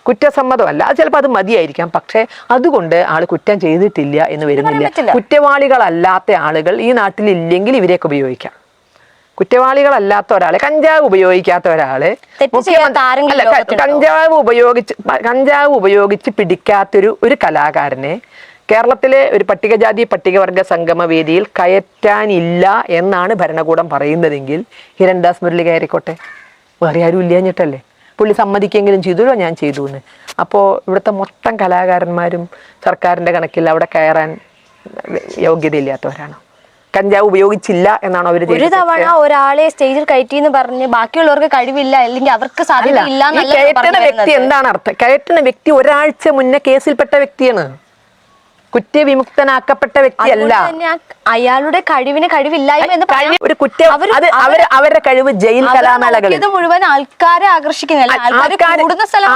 കുറ്റസമ്മതമല്ല, അത് ചിലപ്പോൾ അത് മതിയായിരിക്കാം. പക്ഷേ അതുകൊണ്ട് ആൾ കുറ്റം ചെയ്തിട്ടില്ല എന്ന് വരുന്നില്ല. കുറ്റവാളികളല്ലാത്ത ആളുകൾ ഈ നാട്ടിൽ ഇല്ലെങ്കിൽ ഇവരെയൊക്കെ ഉപയോഗിക്കാം. കുറ്റവാളികളല്ലാത്ത ഒരാളെ, കഞ്ചാവ് ഉപയോഗിക്കാത്ത ഒരാള്, കഞ്ചാവ് ഉപയോഗിച്ച് പിടിക്കാത്തൊരു കലാകാരനെ കേരളത്തിലെ ഒരു പട്ടികജാതി പട്ടികവർഗ സംഗമ വേദിയിൽ കയറ്റാനില്ല എന്നാണ് ഭരണകൂടം പറയുന്നതെങ്കിൽ ഹിരൺദാസ് മുരളി കയറിക്കോട്ടെ, വേറെ ആരും ഇല്ലാഞ്ഞിട്ടല്ലേ. പുള്ളി സമ്മതിക്കെങ്കിലും ചെയ്തല്ലോ ഞാൻ ചെയ്തു എന്ന്. അപ്പോൾ ഇവിടുത്തെ മൊത്തം കലാകാരന്മാരും സർക്കാരിൻ്റെ കണക്കിൽ അവിടെ കയറാൻ യോഗ്യതയില്ലാത്തവരാണ്. കഞ്ചാവ് ഉപയോഗിച്ചില്ല എന്നാണ് അവർ. ഒരു തവണ ഒരാളെ സ്റ്റേജിൽ കയറ്റി എന്ന് പറഞ്ഞ് ബാക്കിയുള്ളവർക്ക് കഴിവില്ല അല്ലെങ്കിൽ അവർക്ക് സാധ്യത ഇല്ല. കയറ്റുന്ന വ്യക്തി എന്താണ് അർത്ഥം? കയറ്റുന്ന വ്യക്തി ഒരാഴ്ച മുന്നേ കേസിൽപ്പെട്ട വ്യക്തിയാണ്, കുറ്റവിമുക്തനാക്കപ്പെട്ട വ്യക്തിയല്ല. അയാളുടെ കഴിവില്ലായ്മ എന്ന് ഒരു കുറ്റം, അവരുടെ കഴിവ് ജയിൽ കലാമേളകളിൽ മുഴുവൻ ആൾക്കാരെ ആകർഷിക്കുന്നില്ല. ആൾക്കാർ കൂടുന്ന സ്ഥലം